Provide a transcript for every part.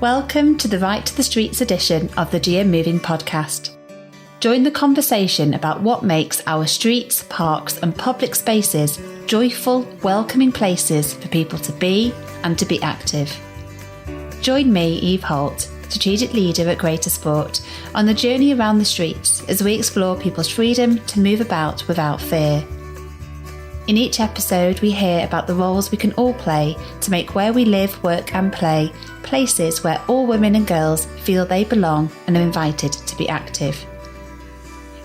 Welcome to the Right to the Streets edition of the GM Moving podcast. Join the conversation about what makes our streets, parks and public spaces joyful, welcoming places for people to be and to be active. Join me, Eve Holt, strategic leader at Greater Sport, on the journey around the streets as we explore people's freedom to move about without fear. In each episode, we hear about the roles we can all play to make where we live, work and play places where all women and girls feel they belong and are invited to be active.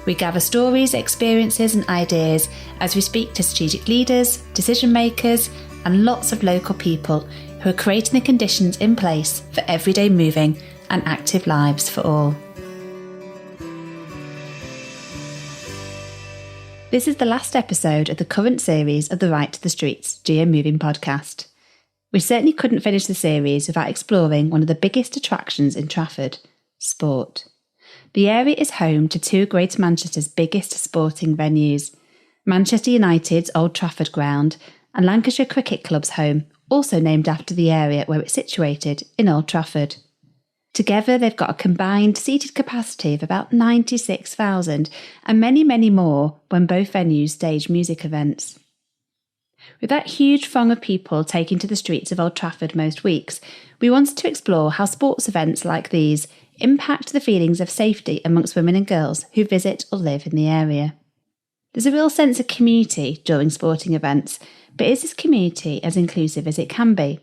We gather stories, experiences and ideas as we speak to strategic leaders, decision makers and lots of local people who are creating the conditions in place for everyday moving and active lives for all. This is the last episode of the current series of the Right to the Streets GM Moving podcast. We certainly couldn't finish the series without exploring one of the biggest attractions in Trafford, sport. The area is home to two of Greater Manchester's biggest sporting venues, Manchester United's Old Trafford ground and Lancashire Cricket Club's home, also named after the area where it's situated in Old Trafford. Together, they've got a combined seated capacity of about 96,000 and many, many more when both venues stage music events. With that huge throng of people taking to the streets of Old Trafford most weeks, we wanted to explore how sports events like these impact the feelings of safety amongst women and girls who visit or live in the area. There's a real sense of community during sporting events, but is this community as inclusive as it can be?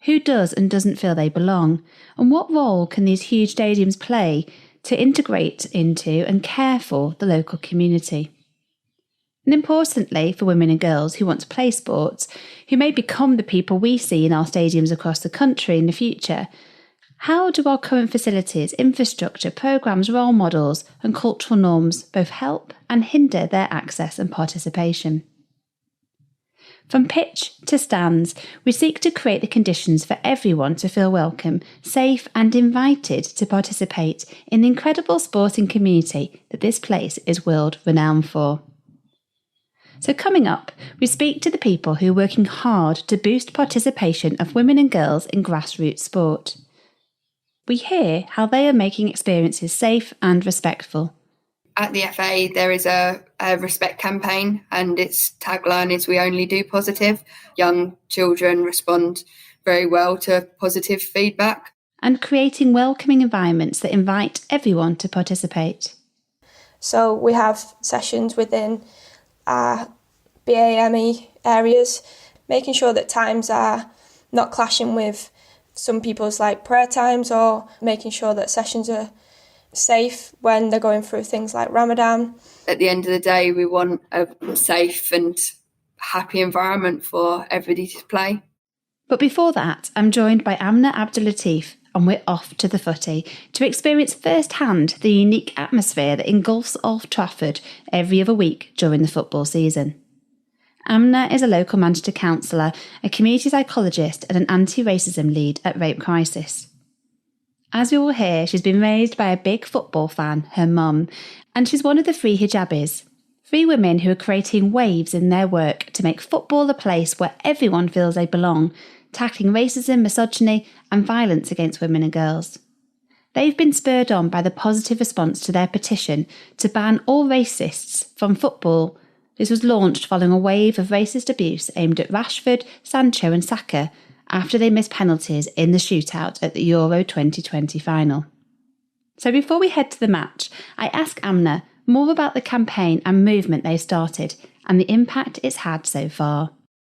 Who does and doesn't feel they belong? And what role can these huge stadiums play to integrate into and care for the local community? And importantly, for women and girls who want to play sports, who may become the people we see in our stadiums across the country in the future, how do our current facilities, infrastructure, programmes, role models and cultural norms both help and hinder their access and participation? From pitch to stands, we seek to create the conditions for everyone to feel welcome, safe and invited to participate in the incredible sporting community that this place is world renowned for. So coming up, we speak to the people who are working hard to boost participation of women and girls in grassroots sport. We hear how they are making experiences safe and respectful. At the FA, there is a respect campaign and its tagline is "We only do positive." Young children respond very well to positive feedback. And creating welcoming environments that invite everyone to participate. So we have sessions within our BAME areas, making sure that times are not clashing with some people's prayer times, or making sure that sessions are safe when they're going through things like Ramadan. At the end of the day, we want a safe and happy environment for everybody to play. But before that, I'm joined by Amna Abdul-Latif, and we're off to the footy to experience firsthand the unique atmosphere that engulfs Old Trafford every other week during the football season. Amna is a local Manchester councillor, a community psychologist and an anti-racism lead at Rape Crisis. As we will hear, she's been raised by a big football fan, her mum, and she's one of the 3 hijabis, 3 women who are creating waves in their work to make football a place where everyone feels they belong, tackling racism, misogyny and violence against women and girls. They've been spurred on by the positive response to their petition to ban all racists from football. This was launched following a wave of racist abuse aimed at Rashford, Sancho and Saka after they missed penalties in the shootout at the Euro 2020 final. So before we head to the match, I ask Amna more about the campaign and movement they started and the impact it's had so far.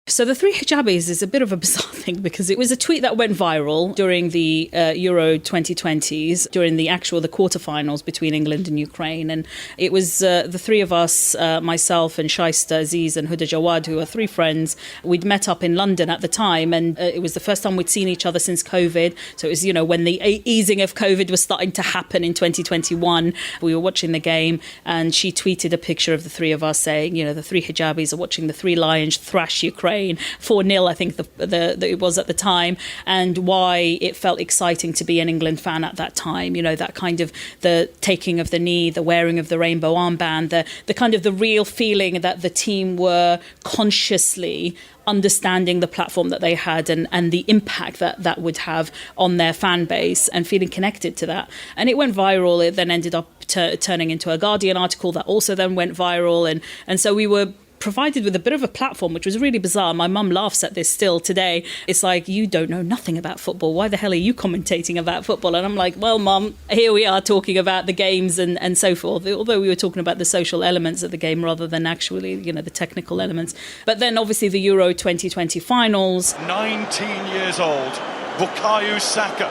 So the 3 hijabis is a bit of a bizarre thing because it was a tweet that went viral during the Euro 2020s, during the quarterfinals between England and Ukraine. And it was the 3 of us, myself and Shaista Aziz and Huda Jawad, who are 3 friends. We'd met up in London at the time, and it was the first time we'd seen each other since COVID. So it was, when the easing of COVID was starting to happen in 2021. We were watching the game and she tweeted a picture of the 3 of us saying, the 3 hijabis are watching the 3 lions thrash Ukraine. Ukraine, 4-0, I think it was at the time, and why it felt exciting to be an England fan at that time. You know, that kind of the taking of the knee, the wearing of the rainbow armband, the kind of the real feeling that the team were consciously understanding the platform that they had and the impact that would have on their fan base and feeling connected to that. And it went viral. It then ended up turning into a Guardian article that also then went viral. And so we were provided with a bit of a platform, which was really bizarre. My mum laughs at this still today. It's like, you don't know nothing about football. Why the hell are you commentating about football? And I'm like, well, Mum, here we are talking about the games and so forth. Although we were talking about the social elements of the game rather than actually, you know, the technical elements. But then obviously the Euro 2020 finals. 19 years old, Bukayo Saka.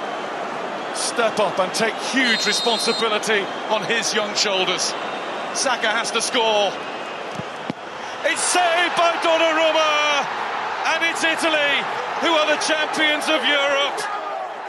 Step up and take huge responsibility on his young shoulders. Saka has to score. It's saved by Donnarumma, and it's Italy who are the champions of Europe.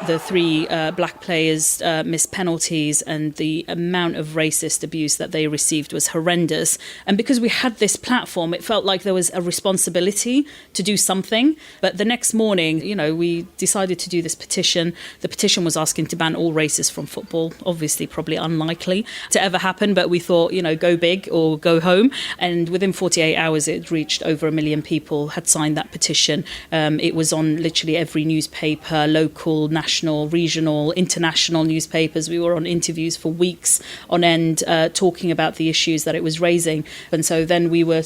The three black players missed penalties, and the amount of racist abuse that they received was horrendous. And because we had this platform, it felt like there was a responsibility to do something. But the next morning, you know, we decided to do this petition. The petition was asking to ban all races from football. Obviously, probably unlikely to ever happen. But we thought, you know, go big or go home. And within 48 hours, it reached over 1 million people had signed that petition. It was on literally every newspaper, local, national, regional, international newspapers. We were on interviews for weeks on end, talking about the issues that it was raising. And so then we were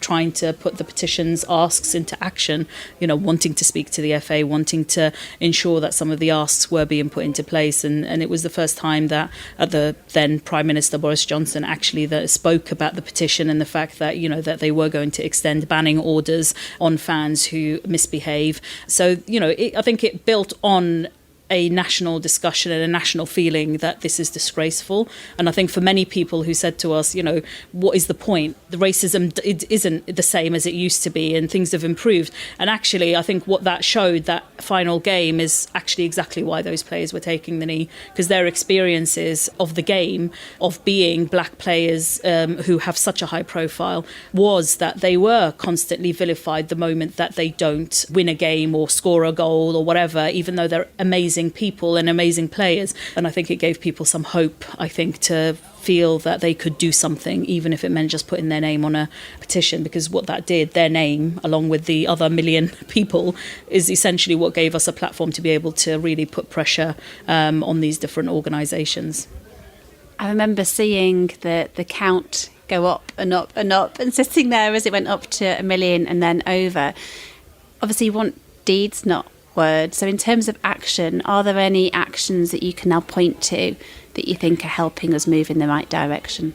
trying to put the petition's asks into action, you know, wanting to speak to the FA, wanting to ensure that some of the asks were being put into place. And it was the first time that the then Prime Minister Boris Johnson actually that spoke about the petition and the fact that, you know, that they were going to extend banning orders on fans who misbehave. So, you know, I think it built on a national discussion and a national feeling that this is disgraceful. And I think for many people who said to us, you know, what is the point? The racism it isn't the same as it used to be and things have improved. And actually, I think what that showed, that final game, is actually exactly why those players were taking the knee, because their experiences of the game, of being black players who have such a high profile, was that they were constantly vilified the moment that they don't win a game or score a goal or whatever, even though they're amazing people and amazing players. And I think it gave people some hope, I think, to feel that they could do something, even if it meant just putting their name on a petition, because what that did, their name, along with the other 1 million people, is essentially what gave us a platform to be able to really put pressure on these different organisations. I remember seeing the count go up and up and up, and sitting there as it went up to 1 million and then over. Obviously, you want deeds, not words. So in terms of action, are there any actions that you can now point to that you think are helping us move in the right direction?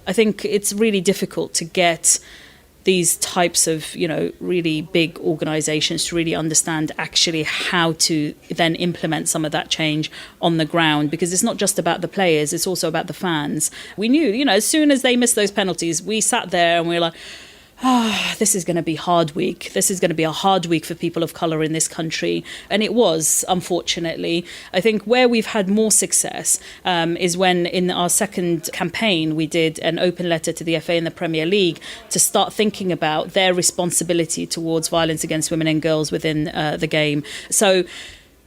I think it's really difficult to get these types of, you know, really big organisations to really understand actually how to then implement some of that change on the ground, because it's not just about the players, it's also about the fans. We knew, you know, as soon as they missed those penalties, we sat there and we were like, this is going to be hard week. This is going to be a hard week for people of colour in this country. And it was, unfortunately. I think where we've had more success is when in our second campaign we did an open letter to the FA and the Premier League to start thinking about their responsibility towards violence against women and girls within the game. So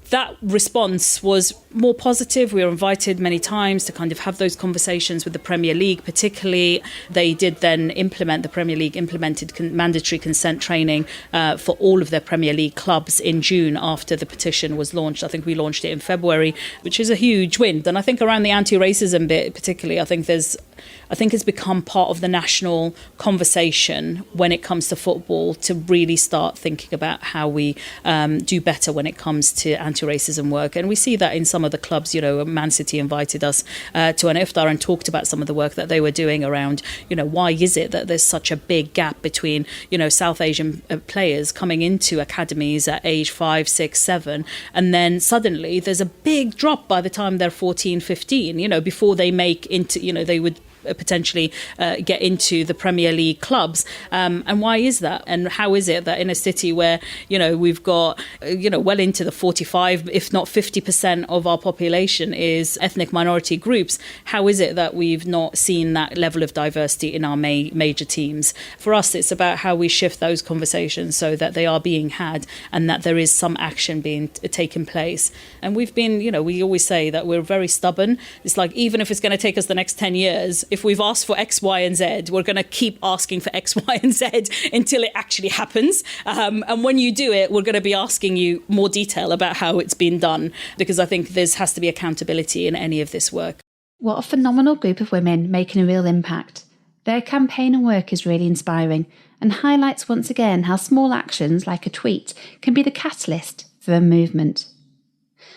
that response was more positive. We were invited many times to kind of have those conversations with the Premier League, particularly. They did then the Premier League implemented mandatory consent training for all of their Premier League clubs in June after the petition was launched. I think we launched it in February, which is a huge win. And I think around the anti-racism bit particularly, I think it's become part of the national conversation when it comes to football to really start thinking about how we do better when it comes to anti-racism work. And we see that in some of the clubs. You know, Man City invited us to an iftar and talked about some of the work that they were doing around, you know, why is it that there's such a big gap between, you know, South Asian players coming into academies at age 5, 6, 7, and then suddenly there's a big drop by the time they're 14, 15, you know, before they make into, you know, they would potentially get into the Premier League clubs. And why is that? And how is it that in a city where, we've got, well into the 45, if not 50% of our population is ethnic minority groups, how is it that we've not seen that level of diversity in our major teams? For us, it's about how we shift those conversations so that they are being had and that there is some action being taken place. And we've been, we always say that we're very stubborn. It's like, even if it's going to take us the next 10 years, if we've asked for X, Y and Z, we're going to keep asking for X, Y and Z until it actually happens. And when you do it, we're going to be asking you more detail about how it's been done, because I think there has to be accountability in any of this work. What a phenomenal group of women making a real impact. Their campaign and work is really inspiring and highlights once again how small actions like a tweet can be the catalyst for a movement.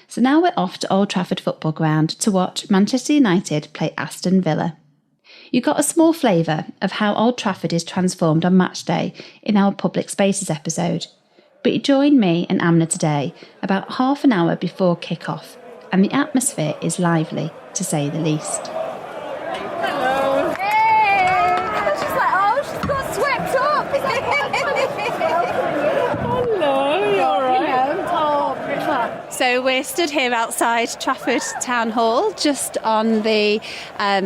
So now we're off to Old Trafford football ground to watch Manchester United play Aston Villa. You got a small flavour of how Old Trafford is transformed on match day in our Public Spaces episode, but you join me and Amna today about half an hour before kick-off, and the atmosphere is lively, to say the least. Hello. Hey! I was just like, oh, she's got swept up. Hello, you all right? So we're stood here outside Trafford Town Hall, just on the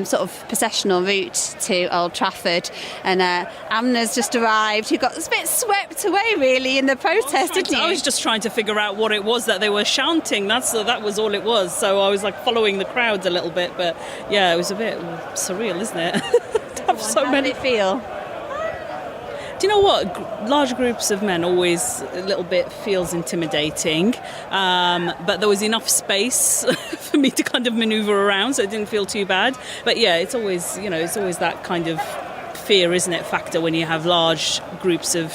sort of processional route to Old Trafford, and Amna's just arrived, who got a bit swept away really in the protest, didn't you? I was just trying to figure out what it was that they were shouting. That was all it was. So I was like following the crowds a little bit, but yeah, it was a bit surreal, isn't it? How did it feel? Do you know what? Large groups of men always a little bit feels intimidating, but there was enough space for me to kind of manoeuvre around, so it didn't feel too bad. But yeah, it's always that kind of fear, isn't it, factor when you have large groups of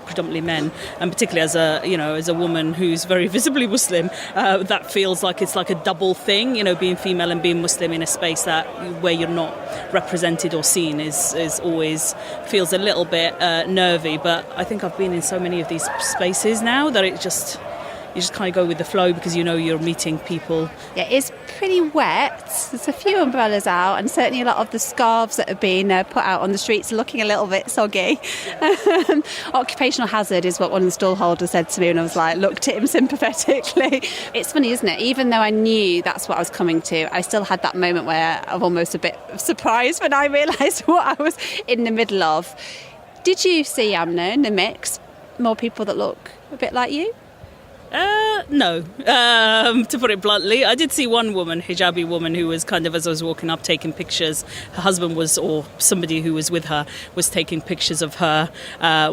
predominantly men, and particularly as a woman who's very visibly Muslim, that feels like it's like a double thing, being female and being Muslim in a space where you're not represented or seen is always feels a little bit nervy. But I think I've been in so many of these spaces now that you just kind of go with the flow, because you're meeting people. Yeah, it's pretty wet. There's a few umbrellas out, and certainly a lot of the scarves that have been put out on the streets are looking a little bit soggy. Occupational hazard is what one of the stall holders said to me, and I was like, looked at him sympathetically. It's funny, isn't it? Even though I knew that's what I was coming to, I still had that moment where I'm almost a bit surprised when I realised what I was in the middle of. Did you see, Amna, in the mix, more people that look a bit like you? No, to put it bluntly. I did see one woman, hijabi woman, who was kind of, as I was walking up, taking pictures. Her husband or somebody who was with her, was taking pictures of her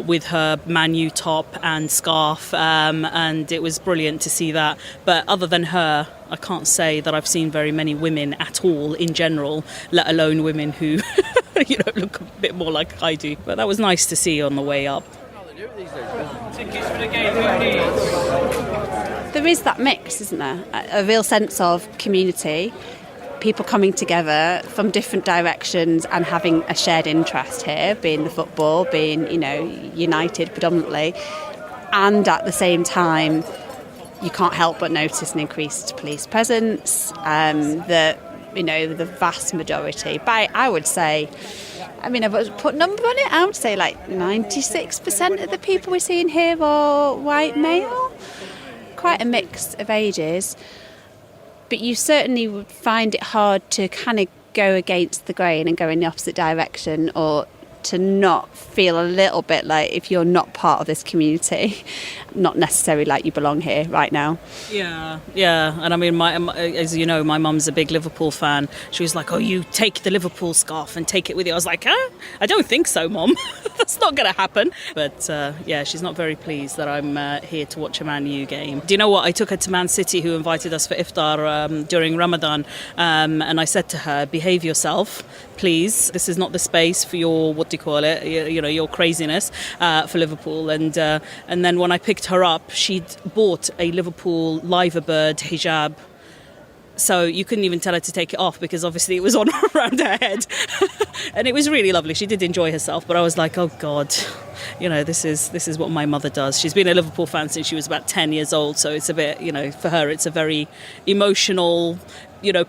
with her Man U top and scarf, and it was brilliant to see that. But other than her, I can't say that I've seen very many women at all in general, let alone women who look a bit more like I do. But that was nice to see on the way up. Tickets for the game, who needs? There is that mix, isn't there? A real sense of community, people coming together from different directions and having a shared interest here, being the football, being, United predominantly. And at the same time, you can't help but notice an increased police presence, the vast majority, I would say, I've put a number on it, I would say like 96% of the people we're seeing here are white male. Quite a mix of ages, but you certainly would find it hard to kind of go against the grain and go in the opposite direction, or to not feel a little bit like, if you're not part of this community, not necessarily like you belong here right now. Yeah. And as you know, my mum's a big Liverpool fan. She was like, oh, you take the Liverpool scarf and take it with you. I was like, I don't think so, Mum. That's not going to happen. But she's not very pleased that I'm here to watch a Man U game. Do you know what? I took her to Man City, who invited us for iftar during Ramadan. And I said to her, behave yourself, please. This is not the space for your, your craziness for Liverpool. And then when I picked her up, she'd bought a Liverpool Liver Bird hijab So you couldn't even tell her to take it off because obviously it was on around her head. And it was really lovely. She did enjoy herself, but I was like, oh God, this is what my mother does. She's been a Liverpool fan since she was about 10 years old. So it's a bit, for her, it's a very emotional,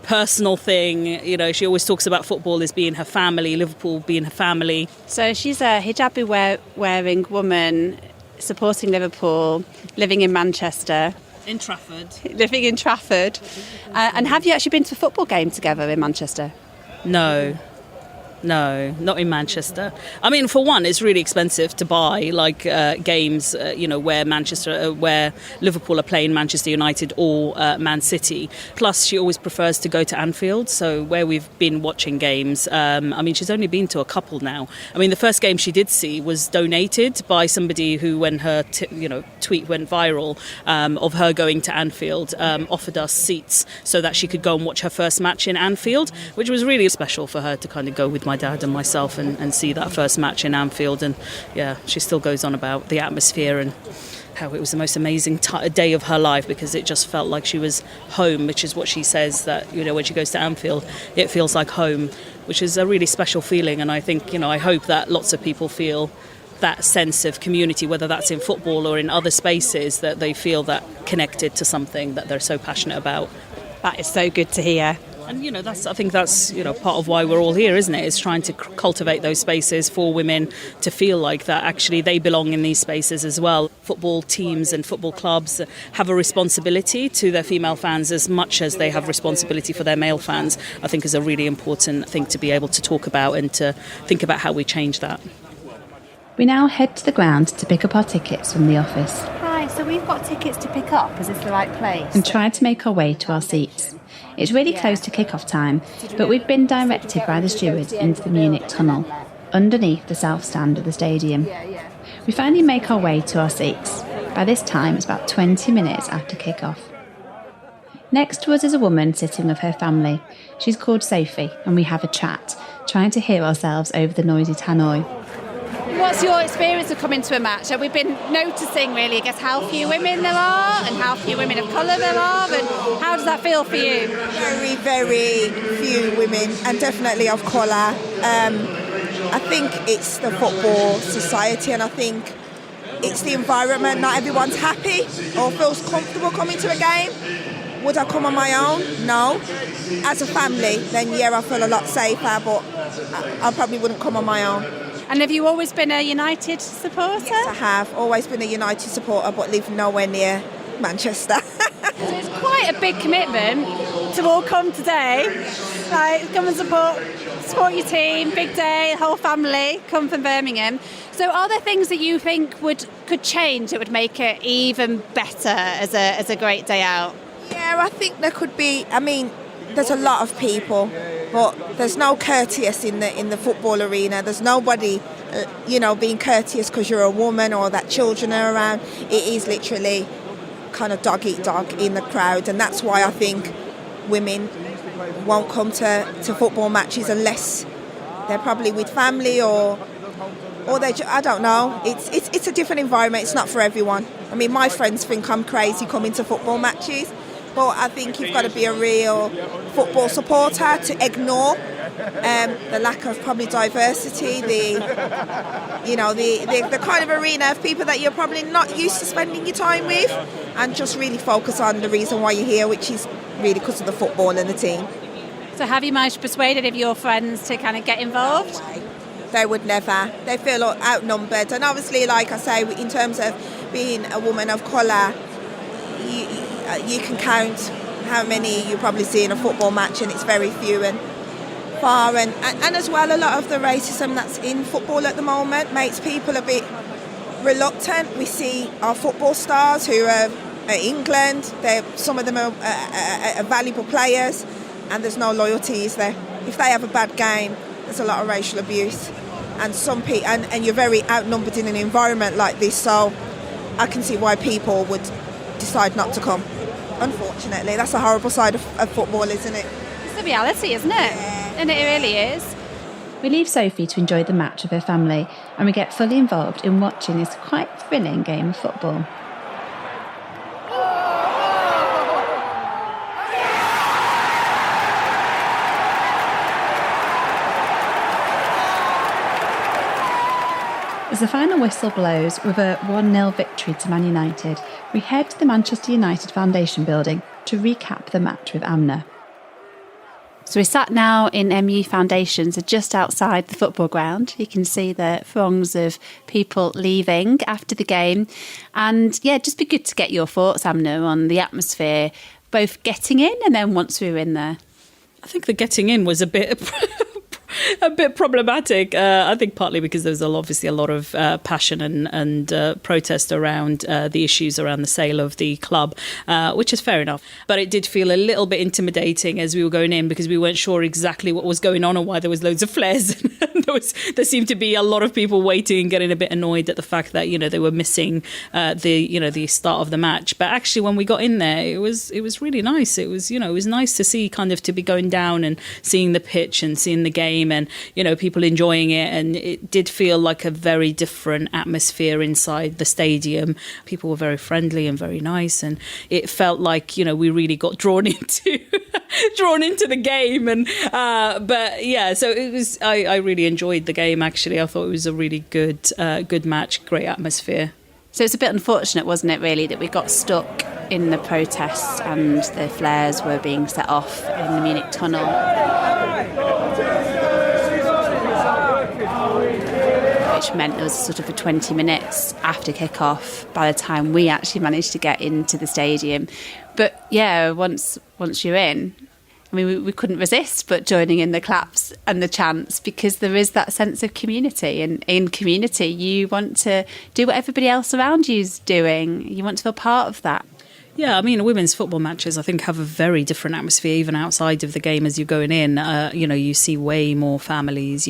personal thing. She always talks about football as being her family, Liverpool being her family. So she's a hijabi wearing woman supporting Liverpool, living in Manchester. In Trafford. Living in Trafford. And have you actually been to a football game together in Manchester? No, not in Manchester. I mean, for one, it's really expensive to buy games, where Liverpool are playing Manchester United or Man City. Plus, she always prefers to go to Anfield. So where we've been watching games, she's only been to a couple now. I mean, the first game she did see was donated by somebody who, when her tweet went viral of her going to Anfield, offered us seats so that she could go and watch her first match in Anfield, which was really special for her to kind of go with my dad and myself and see that first match in Anfield. And yeah, she still goes on about the atmosphere and how it was the most amazing day of her life because it just felt like she was home, which is what she says, that when she goes to Anfield it feels like home, which is a really special feeling. And I think I hope that lots of people feel that sense of community, whether that's in football or in other spaces, that they feel that connected to something that they're so passionate about. That is so good to hear. And I think that's part of why we're all here, isn't it? Is trying to cultivate those spaces for women to feel like that actually they belong in these spaces as well. Football teams and football clubs have a responsibility to their female fans as much as they have responsibility for their male fans. I think is a really important thing to be able to talk about and to think about how we change that. We now head to the ground to pick up our tickets from the office. Hi, so we've got tickets to pick up. Is this the right place? And try to make our way to our seats. It's really close to kick-off time, but we've been directed by the stewards into the Munich tunnel, underneath the south stand of the stadium. We finally make our way to our seats. By this time, it's about 20 minutes after kick-off. Next to us is a woman sitting with her family. She's called Sophie, and we have a chat, trying to hear ourselves over the noisy tannoy. What's your experience of coming to a match? Have we been noticing really, I guess, how few women there are and how few women of colour there are, and how does that feel for you? Very, very few women, and definitely of colour. I think it's the football society, and I think it's the environment. Not everyone's happy or feels comfortable coming to a game. Would I come on my own? No. As a family, then I feel a lot safer, but I probably wouldn't come on my own. And have you always been a United supporter? Yes, I have. Always been a United supporter, but live nowhere near Manchester. So it's quite a big commitment to all come today. Come and support your team, big day, whole family, come from Birmingham. So are there things that you think could change that would make it even better as a great day out? Yeah, I think there could be. I mean, there's a lot of people, but there's no courteous in the football arena. There's nobody, being courteous because you're a woman or that children are around. It is literally kind of dog eat dog in the crowd, and that's why I think women won't come to football matches unless they're probably with family or I don't know. It's a different environment. It's not for everyone. I mean, my friends think I'm crazy coming to football matches. But I think you've got to be a real football supporter to ignore the lack of probably diversity, the kind of arena of people that you're probably not used to spending your time with, and just really focus on the reason why you're here, which is really because of the football and the team. So have you managed to persuade any of your friends to kind of get involved? They would never. They feel outnumbered. And obviously, like I say, in terms of being a woman of colour, you can count how many you probably see in a football match, and it's very few and far. And as well, a lot of the racism that's in football at the moment makes people a bit reluctant. We see our football stars who are at England. Some of them are valuable players, and there's no loyalty, is there? If they have a bad game, there's a lot of racial abuse, and and you're very outnumbered in an environment like this. So I can see why people would decide not to come. Unfortunately, that's a horrible side of football, isn't it? It's the reality, isn't it? Yeah. And it really is. We leave Sophie to enjoy the match with her family, and we get fully involved in watching this quite thrilling game of football. the final whistle blows with a 1-0 victory to Man United, we head to the Manchester United Foundation building to recap the match with Amna. So we're sat now in MU Foundation, so just outside the football ground. You can see the throngs of people leaving after the game. And yeah, just be good to get your thoughts, Amna, on the atmosphere, both getting in and then once we were in there. I think the getting in was a bit problematic. I think partly because there was obviously a lot of passion and protest around the issues around the sale of the club, which is fair enough. But it did feel a little bit intimidating as we were going in because we weren't sure exactly what was going on and why there was loads of flares. There seemed to be a lot of people waiting and getting a bit annoyed at the fact that they were missing the start of the match. But actually, when we got in there, it was really nice. It was nice to see to be going down and seeing the pitch and seeing the game. And people enjoying it, and it did feel like a very different atmosphere inside the stadium. People were very friendly and very nice, and it felt like we really got drawn into the game. And but yeah, so it was. I really enjoyed the game. Actually, I thought it was a really good match, great atmosphere. So it's a bit unfortunate, wasn't it, really, that we got stuck in the protests and the flares were being set off in the Munich tunnel. Which meant there was sort of a 20 minutes after kick-off by the time we actually managed to get into the stadium. But yeah, once you're in, I mean, we couldn't resist but joining in the claps and the chants because there is that sense of community. And in community, you want to do what everybody else around you is doing. You want to feel part of that. Yeah, I mean, women's football matches, I think, have a very different atmosphere, even outside of the game as you're going in. You see way more families,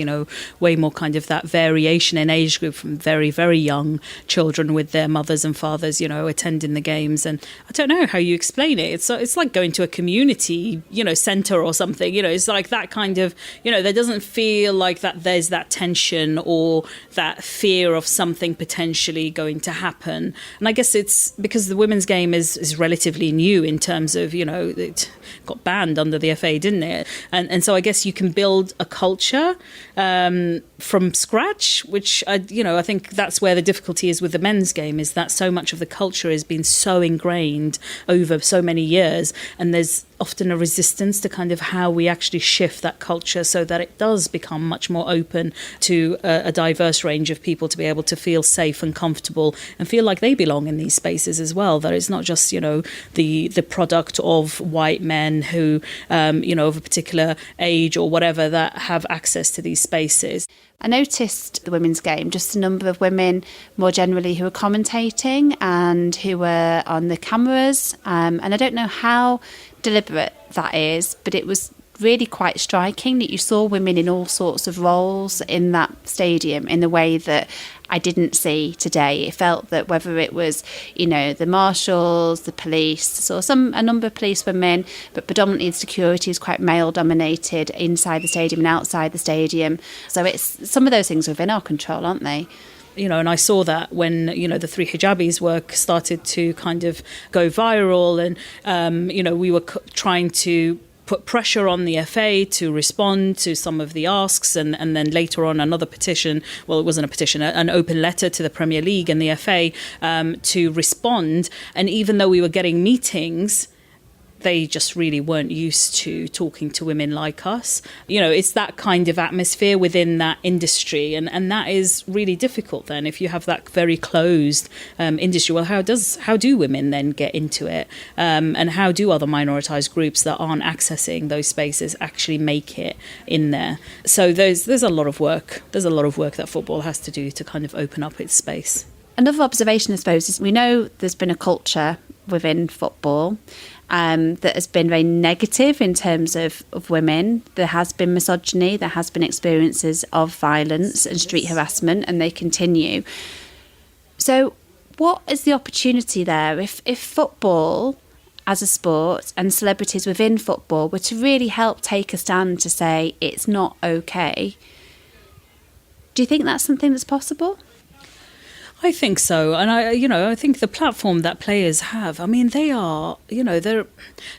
way more kind of that variation in age group from very, very young children with their mothers and fathers, attending the games. And I don't know how you explain it. It's like going to a community, centre or something. It's like that kind of, there doesn't feel like that there's that tension or that fear of something potentially going to happen. And I guess it's because the women's game is relatively new in terms of, it got banned under the FA, didn't it? And so I guess you can build a culture from scratch, which, I think that's where the difficulty is with the men's game, is that so much of the culture has been so ingrained over so many years. And there's often a resistance to kind of how we actually shift that culture so that it does become much more open to a diverse range of people to be able to feel safe and comfortable and feel like they belong in these spaces as well, that it's not just, the product of white men who, of a particular age or whatever that have access to these spaces. I noticed the women's game, just a number of women more generally who were commentating and who were on the cameras. And I don't know how deliberate that is, but it was really quite striking that you saw women in all sorts of roles in that stadium in a way that I didn't see today. It felt that whether it was, the marshals, the police, saw a number of police were men, but predominantly the security is quite male dominated inside the stadium and outside the stadium. So it's some of those things are within our control, aren't they? And I saw that when, the three hijabis work started to kind of go viral and, we were trying to put pressure on the FA to respond to some of the asks and then later on another petition, well, it wasn't a petition, an open letter to the Premier League and the FA to respond. And even though we were getting meetings, they just really weren't used to talking to women like us. It's that kind of atmosphere within that industry. And that is really difficult then if you have that very closed industry. Well, how do women then get into it? And how do other minoritized groups that aren't accessing those spaces actually make it in there? So there's a lot of work. There's a lot of work that football has to do to kind of open up its space. Another observation, I suppose, is we know there's been a culture within football that has been very negative in terms of women. There has been misogyny, there has been experiences of violence and street harassment, and they continue. So what is the opportunity there if football as a sport and celebrities within football were to really help take a stand to say it's not okay? Do you think that's something that's possible? I think so. And I think the platform that players have, I mean, they are, they're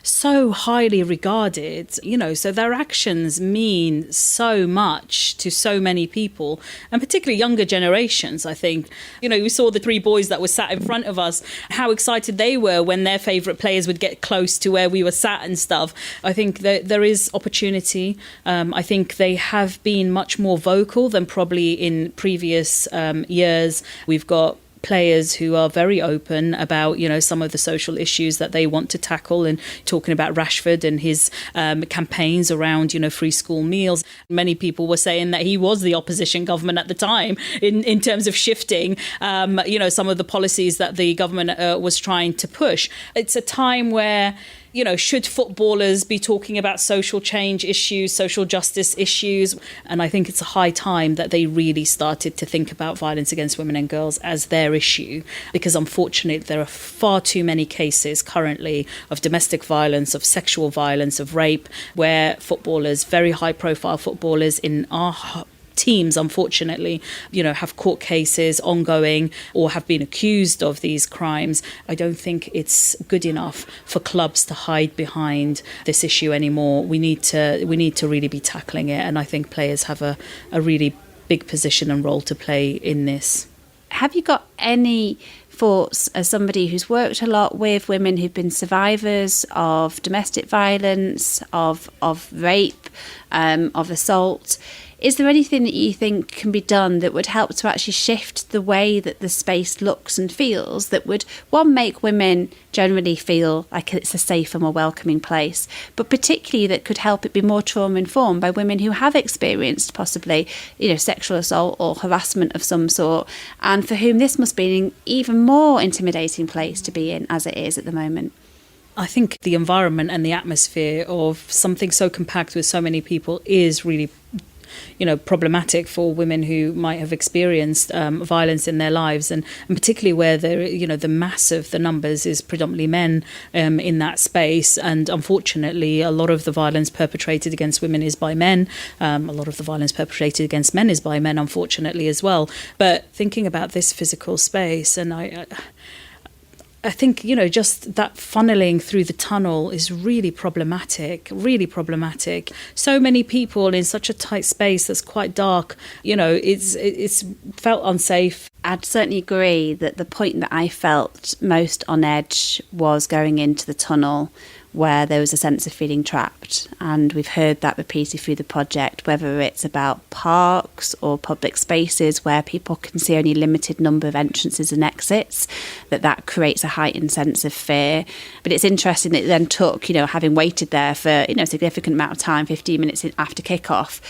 so highly regarded, so their actions mean so much to so many people, and particularly younger generations, I think. We saw the three boys that were sat in front of us, how excited they were when their favourite players would get close to where we were sat and stuff. I think that there is opportunity. I think they have been much more vocal than probably in previous years. We've got players who are very open about, some of the social issues that they want to tackle, and talking about Rashford and his campaigns around, free school meals. Many people were saying that he was the opposition government at the time in terms of shifting, some of the policies that the government was trying to push. It's a time where, should footballers be talking about social change issues, social justice issues? And I think it's a high time that they really started to think about violence against women and girls as their issue, because unfortunately there are far too many cases currently of domestic violence, of sexual violence, of rape, where footballers, very high profile footballers in our teams, unfortunately, have court cases ongoing or have been accused of these crimes. I don't think it's good enough for clubs to hide behind this issue anymore. We need to really be tackling it, and I think players have a really big position and role to play in this. Have you got any thoughts, as somebody who's worked a lot with women who've been survivors of domestic violence, of rape, of assault? Is there anything that you think can be done that would help to actually shift the way that the space looks and feels, that would, one, make women generally feel like it's a safer, more welcoming place, but particularly that could help it be more trauma-informed by women who have experienced possibly, sexual assault or harassment of some sort, and for whom this must be an even more intimidating place to be in as it is at the moment? I think the environment and the atmosphere of something so compact with so many people is really problematic for women who might have experienced violence in their lives, and particularly where the numbers is predominantly men in that space. And unfortunately, a lot of the violence perpetrated against women is by men. A lot of the violence perpetrated against men is by men, unfortunately, as well. But thinking about this physical space, and I think, just that funneling through the tunnel is really problematic. So many people in such a tight space that's quite dark, it's felt unsafe. I'd certainly agree that the point that I felt most on edge was going into the tunnel, where there was a sense of feeling trapped. And we've heard that repeated through the project, whether it's about parks or public spaces where people can see only a limited number of entrances and exits, that creates a heightened sense of fear. But it's interesting that it then took, having waited there for, a significant amount of time, 15 minutes after kickoff,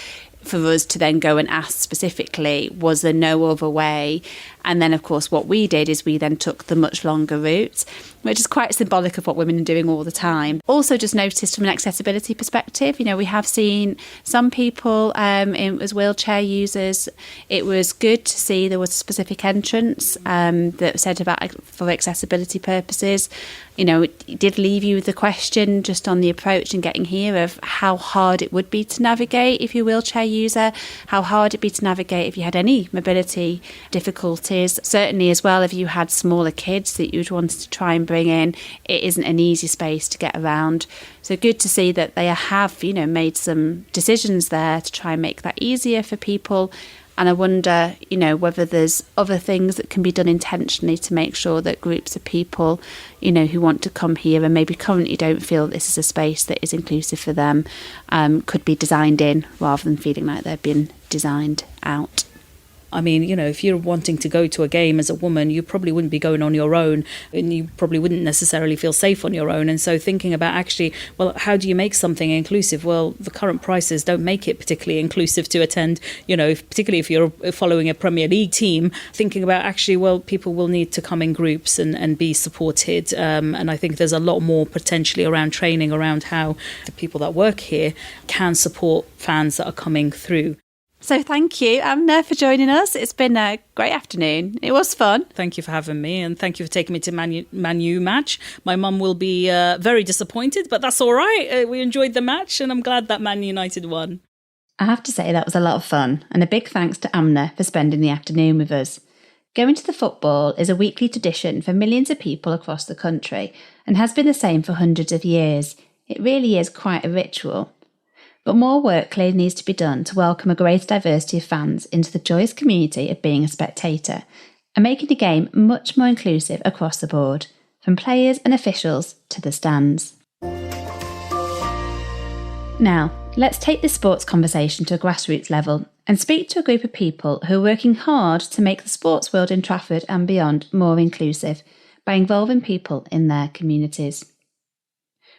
for us to then go and ask specifically, was there no other way? And then, of course, what we did is we then took the much longer route, which is quite symbolic of what women are doing all the time. Also just noticed from an accessibility perspective, we have seen some people as wheelchair users. It was good to see there was a specific entrance that said about for accessibility purposes. It did leave you with the question just on the approach and getting here of how hard it would be to navigate if you're a wheelchair user, how hard it'd be to navigate if you had any mobility difficulties. Certainly as well, if you had smaller kids that you'd want to try and bring in, it isn't an easy space to get around. So good to see that they have, made some decisions there to try and make that easier for people. And I wonder, whether there's other things that can be done intentionally to make sure that groups of people, who want to come here and maybe currently don't feel this is a space that is inclusive for them, could be designed in rather than feeling like they're being designed out. I mean, if you're wanting to go to a game as a woman, you probably wouldn't be going on your own, and you probably wouldn't necessarily feel safe on your own. And so thinking about actually, well, how do you make something inclusive? Well, the current prices don't make it particularly inclusive to attend, particularly if you're following a Premier League team, thinking about actually, well, people will need to come in groups and be supported. And I think there's a lot more potentially around training, around how the people that work here can support fans that are coming through. So thank you, Amna, for joining us. It's been a great afternoon. It was fun. Thank you for having me, and thank you for taking me to Man U match. My mum will be very disappointed, but that's all right. We enjoyed the match, and I'm glad that Man United won. I have to say that was a lot of fun, and a big thanks to Amna for spending the afternoon with us. Going to the football is a weekly tradition for millions of people across the country and has been the same for hundreds of years. It really is quite a ritual. But more work clearly needs to be done to welcome a greater diversity of fans into the joyous community of being a spectator and making the game much more inclusive across the board, from players and officials to the stands. Now, let's take this sports conversation to a grassroots level and speak to a group of people who are working hard to make the sports world in Trafford and beyond more inclusive by involving people in their communities.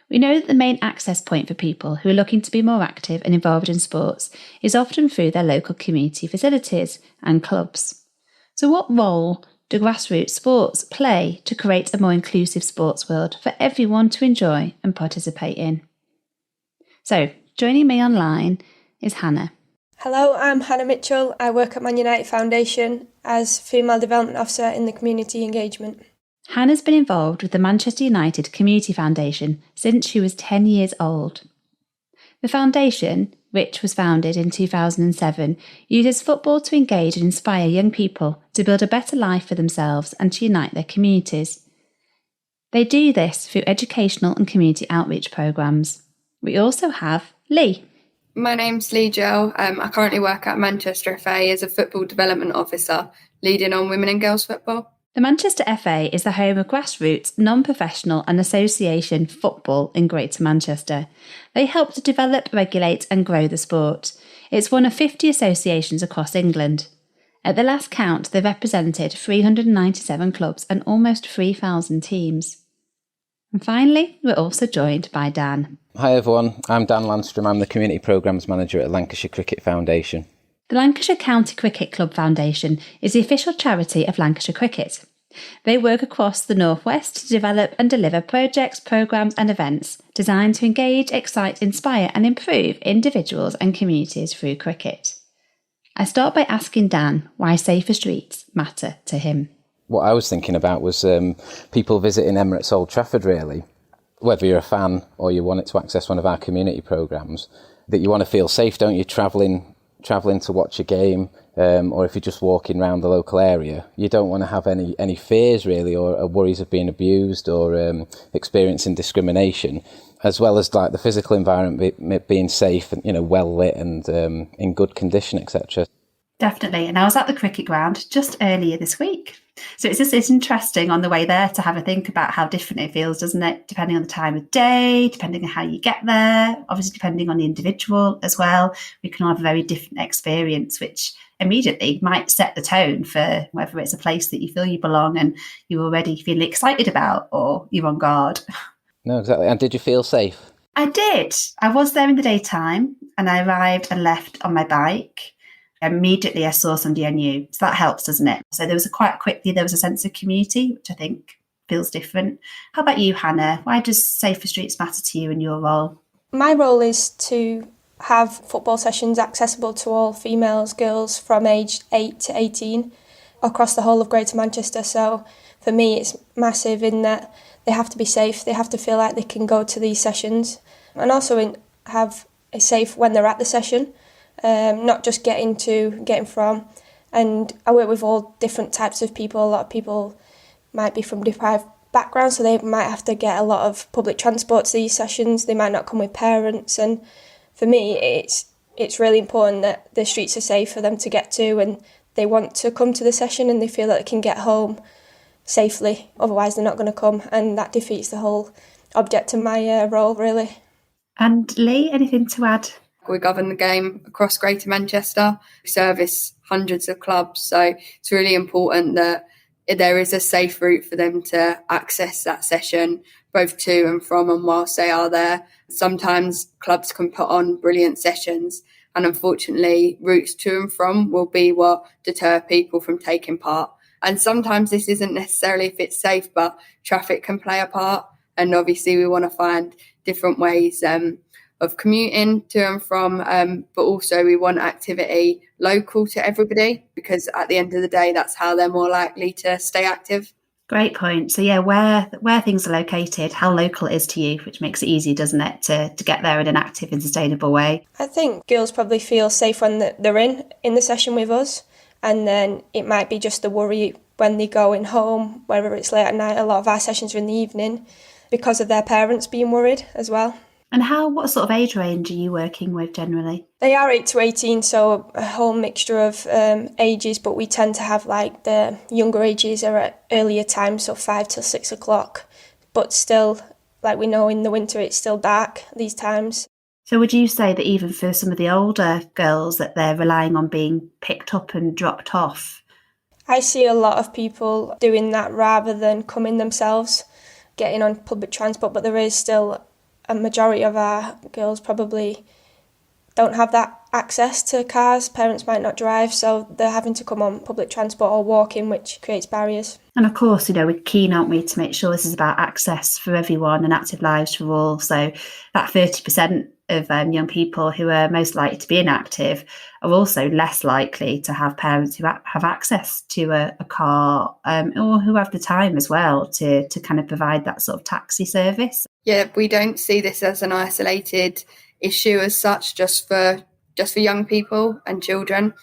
We know that the main access point for people who are looking to be more active and involved in sports is often through their local community facilities and clubs. So what role do grassroots sports play to create a more inclusive sports world for everyone to enjoy and participate in? So, joining me online is Hannah. Hello, I'm Hannah Mitchell. I work at Man United Foundation as Female Development Officer in the Community Engagement. Hannah's been involved with the Manchester United Community Foundation since she was 10 years old. The foundation, which was founded in 2007, uses football to engage and inspire young people to build a better life for themselves and to unite their communities. They do this through educational and community outreach programmes. We also have Lee. My name's Lee Gell. I currently work at Manchester FA as a football development officer, leading on women and girls football. The Manchester FA is the home of grassroots, non-professional and association football in Greater Manchester. They help to develop, regulate and grow the sport. It's one of 50 associations across England. At the last count, they represented 397 clubs and almost 3,000 teams. And finally, we're also joined by Dan. Hi everyone, I'm Dan Landstrom. I'm the Community Programmes Manager at Lancashire Cricket Foundation. The Lancashire County Cricket Club Foundation is the official charity of Lancashire Cricket. They work across the North West to develop and deliver projects, programmes and events designed to engage, excite, inspire and improve individuals and communities through cricket. I start by asking Dan why safer streets matter to him. What I was thinking about was people visiting Emirates Old Trafford, really. Whether you're a fan or you want it to access one of our community programmes, that you want to feel safe, don't you, travelling to watch a game, or if you're just walking around the local area, you don't want to have any fears, really, or worries of being abused or experiencing discrimination, as well as like the physical environment being safe and, you know, well lit and in good condition, etc. Definitely. And I was at the cricket ground just earlier this week. So it's interesting on the way there to have a think about how different it feels, doesn't it? Depending on the time of day, depending on how you get there, obviously depending on the individual as well. We can all have a very different experience, which immediately might set the tone for whether it's a place that you feel you belong and you already feel excited about or you're on guard. No, exactly. And did you feel safe? I did. I was there in the daytime and I arrived and left on my bike. Immediately I saw somebody I knew. So that helps, doesn't it? So there was a sense of community, which I think feels different. How about you, Hannah? Why does safer streets matter to you in your role? My role is to have football sessions accessible to all females, girls from age 8 to 18 across the whole of Greater Manchester. So for me, it's massive in that they have to be safe. They have to feel like they can go to these sessions and also have a safe when they're at the session. Not just getting from. And I work with all different types of people. A lot of people might be from deprived backgrounds, so they might have to get a lot of public transport to these sessions. They might not come with parents. And for me, it's really important that the streets are safe for them to get to and they want to come to the session and they feel that they can get home safely. Otherwise, they're not going to come, and that defeats the whole object of my role, really. And Lee, anything to add? We govern the game across Greater Manchester. We service hundreds of clubs, so it's really important that there is a safe route for them to access that session, both to and from and whilst they are there. Sometimes clubs can put on brilliant sessions, and unfortunately routes to and from will be what deter people from taking part. And sometimes this isn't necessarily if it's safe, but traffic can play a part. And obviously we want to find different ways of commuting to and from, but also we want activity local to everybody, because at the end of the day, that's how they're more likely to stay active. Great point. So yeah, where things are located, how local it is to you, which makes it easy, doesn't it, to get there in an active and sustainable way. I think girls probably feel safe when they're in the session with us, and then it might be just the worry when they're going home, whether it's late at night, a lot of our sessions are in the evening because of their parents being worried as well. And what sort of age range are you working with generally? They are 8 to 18, so a whole mixture of ages, but we tend to have like the younger ages are at earlier times, so 5 till 6 o'clock. But still, like we know in the winter, it's still dark these times. So would you say that even for some of the older girls that they're relying on being picked up and dropped off? I see a lot of people doing that rather than coming themselves, getting on public transport, but there is still a majority of our girls probably don't have that access to cars. Parents might not drive, so they're having to come on public transport or walking, which creates barriers. And of course, we're keen, aren't we, to make sure this is about access for everyone and active lives for all. So that 30% of young people who are most likely to be inactive are also less likely to have parents who have access to a car or who have the time as well to kind of provide that sort of taxi service. Yeah, we don't see this as an isolated issue as such, just for young people and children.